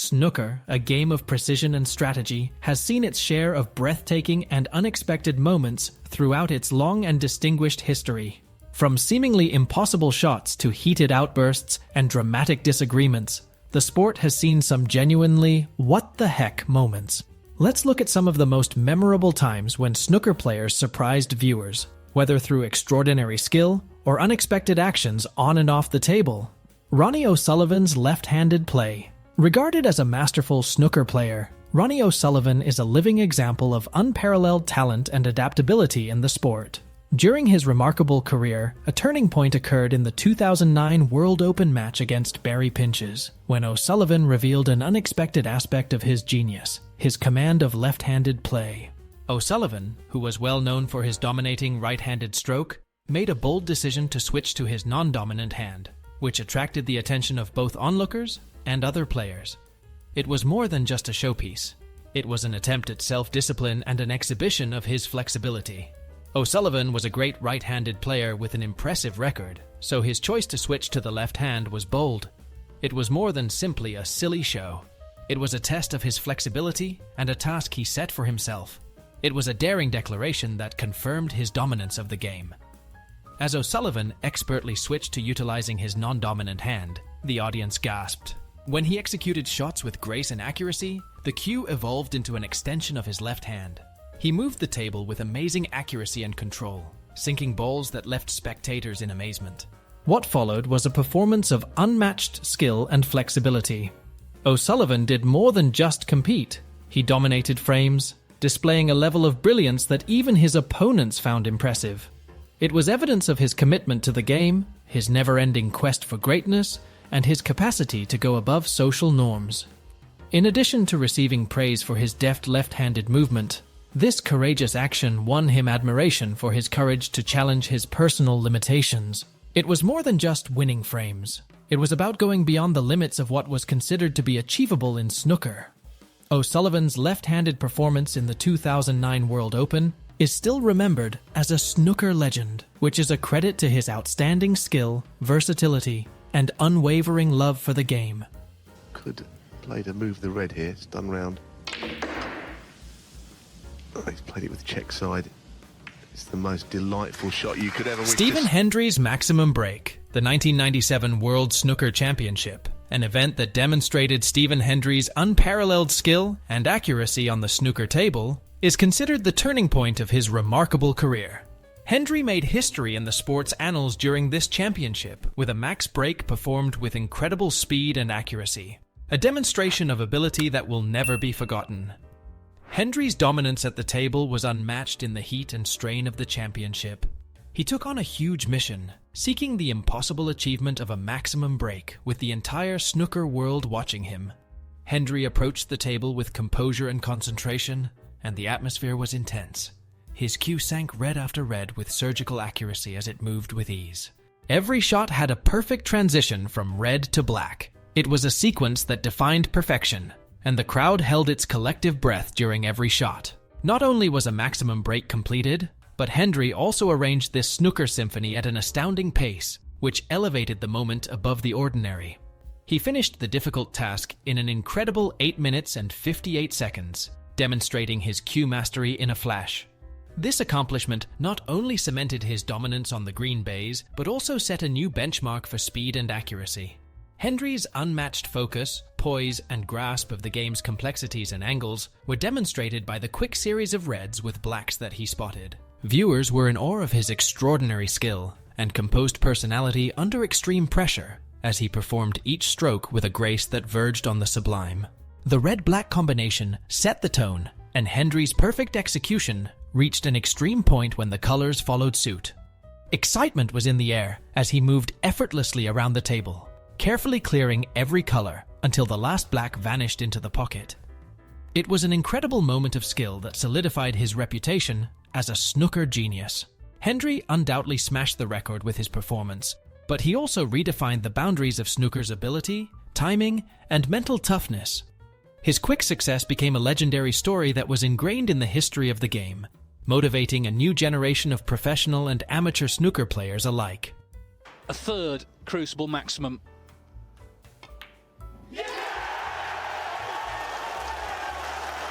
Snooker, a game of precision and strategy, has seen its share of breathtaking and unexpected moments throughout its long and distinguished history. From seemingly impossible shots to heated outbursts and dramatic disagreements, the sport has seen some genuinely what-the-heck moments. Let's look at some of the most memorable times when snooker players surprised viewers, whether through extraordinary skill or unexpected actions on and off the table. Ronnie O'Sullivan's left-handed play. Regarded as a masterful snooker player, Ronnie O'Sullivan is a living example of unparalleled talent and adaptability in the sport. During his remarkable career, a turning point occurred in the 2009 World Open match against Barry Pinches, when O'Sullivan revealed an unexpected aspect of his genius, his command of left-handed play. O'Sullivan, who was well known for his dominating right-handed stroke, made a bold decision to switch to his non-dominant hand, which attracted the attention of both onlookers and other players. It was more than just a showpiece. It was an attempt at self-discipline and an exhibition of his flexibility. O'Sullivan was a great right-handed player with an impressive record, so his choice to switch to the left hand was bold. It was more than simply a silly show. It was a test of his flexibility and a task he set for himself. It was a daring declaration that confirmed his dominance of the game. As O'Sullivan expertly switched to utilizing his non-dominant hand, the audience gasped. When he executed shots with grace and accuracy, the cue evolved into an extension of his left hand. He moved the table with amazing accuracy and control, sinking balls that left spectators in amazement. What followed was a performance of unmatched skill and flexibility. O'Sullivan did more than just compete. He dominated frames, displaying a level of brilliance that even his opponents found impressive. It was evidence of his commitment to the game, his never-ending quest for greatness, and his capacity to go above social norms. In addition to receiving praise for his deft left-handed movement, this courageous action won him admiration for his courage to challenge his personal limitations. It was more than just winning frames. It was about going beyond the limits of what was considered to be achievable in snooker. O'Sullivan's left-handed performance in the 2009 World Open is still remembered as a snooker legend, which is a credit to his outstanding skill, versatility, and unwavering love for the game. Could play to move the red here. It's done round. Oh, he's played it with check side. It's the most delightful shot you could ever witness. Stephen Hendry's Maximum Break, the 1997 World Snooker Championship, an event that demonstrated Stephen Hendry's unparalleled skill and accuracy on the snooker table, is considered the turning point of his remarkable career. Hendry made history in the sport's annals during this championship with a max break performed with incredible speed and accuracy, a demonstration of ability that will never be forgotten. Hendry's dominance at the table was unmatched in the heat and strain of the championship. He took on a huge mission, seeking the impossible achievement of a maximum break with the entire snooker world watching him. Hendry approached the table with composure and concentration, and the atmosphere was intense. His cue sank red after red with surgical accuracy as it moved with ease. Every shot had a perfect transition from red to black. It was a sequence that defined perfection, and the crowd held its collective breath during every shot. Not only was a maximum break completed, but Hendry also arranged this snooker symphony at an astounding pace, which elevated the moment above the ordinary. He finished the difficult task in an incredible 8 minutes and 58 seconds, demonstrating his cue mastery in a flash. This accomplishment not only cemented his dominance on the green bays, but also set a new benchmark for speed and accuracy. Hendry's unmatched focus, poise, and grasp of the game's complexities and angles were demonstrated by the quick series of reds with blacks that he spotted. Viewers were in awe of his extraordinary skill and composed personality under extreme pressure as he performed each stroke with a grace that verged on the sublime. The red-black combination set the tone, and Hendry's perfect execution reached an extreme point when the colors followed suit. Excitement was in the air as he moved effortlessly around the table, carefully clearing every color until the last black vanished into the pocket. It was an incredible moment of skill that solidified his reputation as a snooker genius. Hendry undoubtedly smashed the record with his performance, but he also redefined the boundaries of snooker's ability, timing, and mental toughness. His quick success became a legendary story that was ingrained in the history of the game, motivating a new generation of professional and amateur snooker players alike. A third Crucible Maximum.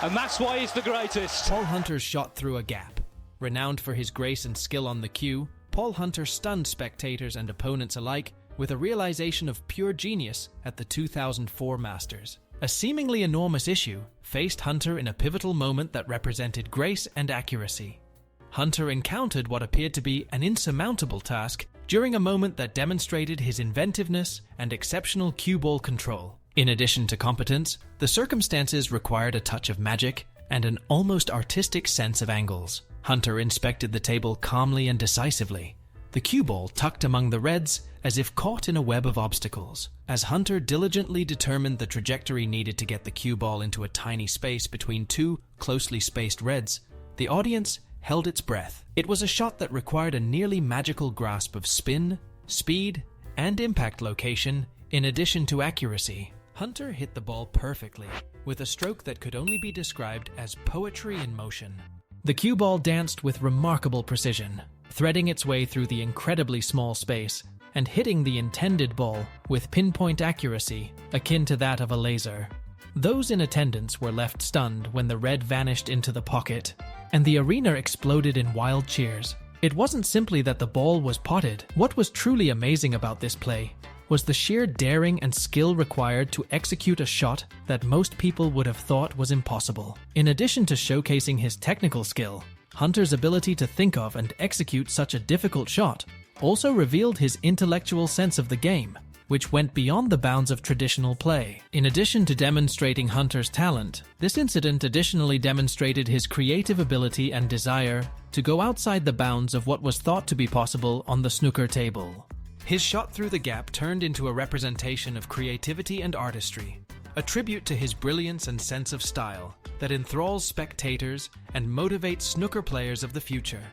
And that's why he's the greatest. Paul Hunter shot through a gap. Renowned for his grace and skill on the cue, Paul Hunter stunned spectators and opponents alike with a realization of pure genius at the 2004 Masters. A seemingly enormous issue faced Hunter in a pivotal moment that represented grace and accuracy. Hunter encountered what appeared to be an insurmountable task during a moment that demonstrated his inventiveness and exceptional cue ball control. In addition to competence, the circumstances required a touch of magic and an almost artistic sense of angles. Hunter inspected the table calmly and decisively, the cue ball tucked among the reds as if caught in a web of obstacles. As Hunter diligently determined the trajectory needed to get the cue ball into a tiny space between two closely spaced reds, the audience held its breath. It was a shot that required a nearly magical grasp of spin, speed, and impact location, in addition to accuracy. Hunter hit the ball perfectly, with a stroke that could only be described as poetry in motion. The cue ball danced with remarkable precision, threading its way through the incredibly small space and hitting the intended ball with pinpoint accuracy akin to that of a laser. Those in attendance were left stunned when the red vanished into the pocket, and the arena exploded in wild cheers. It wasn't simply that the ball was potted. What was truly amazing about this play was the sheer daring and skill required to execute a shot that most people would have thought was impossible. In addition to showcasing his technical skill, Hunter's ability to think of and execute such a difficult shot also revealed his intellectual sense of the game, which went beyond the bounds of traditional play. In addition to demonstrating Hunter's talent, this incident additionally demonstrated his creative ability and desire to go outside the bounds of what was thought to be possible on the snooker table. His shot through the gap turned into a representation of creativity and artistry, a tribute to his brilliance and sense of style that enthralls spectators and motivates snooker players of the future.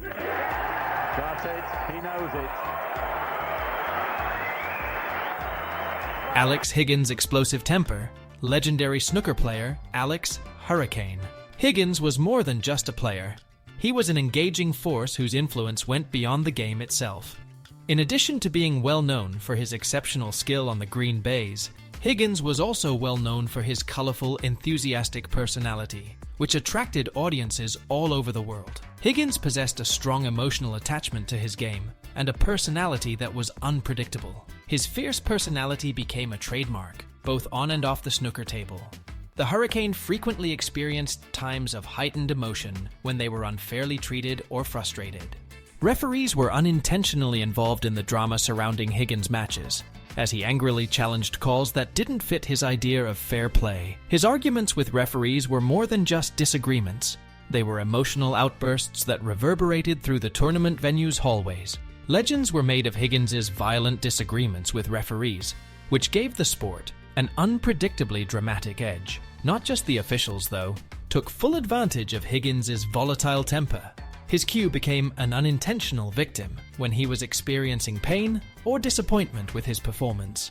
That's it. He knows it. Alex Higgins' explosive temper, legendary snooker player Alex Hurricane. Higgins was more than just a player. He was an engaging force whose influence went beyond the game itself. In addition to being well known for his exceptional skill on the green bays, Higgins was also well known for his colorful, enthusiastic personality, which attracted audiences all over the world. Higgins possessed a strong emotional attachment to his game and a personality that was unpredictable. His fierce personality became a trademark, both on and off the snooker table. The Hurricane frequently experienced times of heightened emotion when they were unfairly treated or frustrated. Referees were unintentionally involved in the drama surrounding Higgins' matches, as he angrily challenged calls that didn't fit his idea of fair play. His arguments with referees were more than just disagreements. They were emotional outbursts that reverberated through the tournament venue's hallways. Legends were made of Higgins' violent disagreements with referees, which gave the sport an unpredictably dramatic edge. Not just the officials, though, took full advantage of Higgins' volatile temper. His cue became an unintentional victim when he was experiencing pain or disappointment with his performance.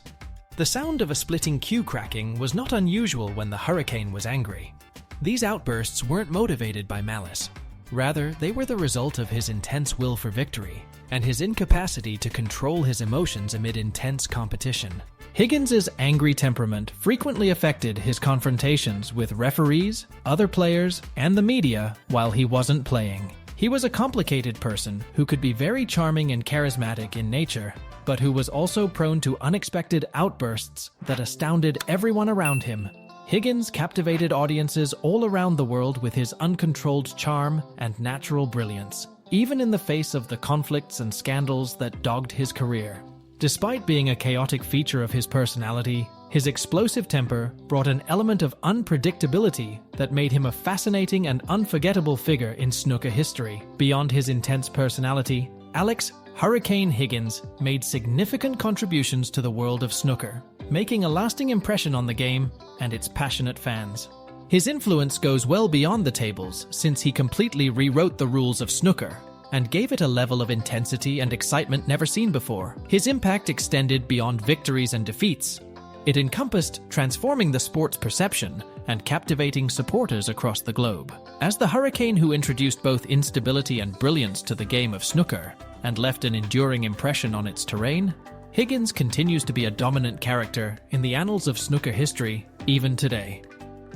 The sound of a splitting cue cracking was not unusual when the Hurricane was angry. These outbursts weren't motivated by malice. Rather, they were the result of his intense will for victory and his incapacity to control his emotions amid intense competition. Higgins' angry temperament frequently affected his confrontations with referees, other players, and the media while he wasn't playing. He was a complicated person who could be very charming and charismatic in nature, but who was also prone to unexpected outbursts that astounded everyone around him. Higgins captivated audiences all around the world with his uncontrolled charm and natural brilliance, even in the face of the conflicts and scandals that dogged his career. Despite being a chaotic feature of his personality, his explosive temper brought an element of unpredictability that made him a fascinating and unforgettable figure in snooker history. Beyond his intense personality, Alex Hurricane Higgins made significant contributions to the world of snooker, making a lasting impression on the game and its passionate fans. His influence goes well beyond the tables, since he completely rewrote the rules of snooker and gave it a level of intensity and excitement never seen before. His impact extended beyond victories and defeats. It encompassed transforming the sport's perception and captivating supporters across the globe. As the Hurricane who introduced both instability and brilliance to the game of snooker and left an enduring impression on its terrain, Higgins continues to be a dominant character in the annals of snooker history even today.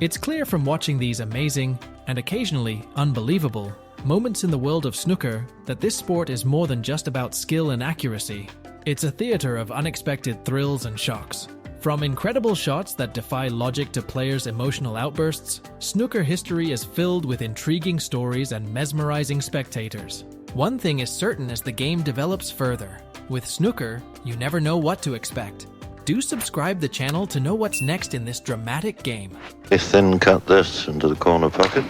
It's clear from watching these amazing, and occasionally unbelievable, moments in the world of snooker that this sport is more than just about skill and accuracy. It's a theater of unexpected thrills and shocks. From incredible shots that defy logic to players' emotional outbursts, snooker history is filled with intriguing stories and mesmerizing spectators. One thing is certain as the game develops further. With snooker, you never know what to expect. Do subscribe the channel to know what's next in this dramatic game. If then cut this into the corner pocket.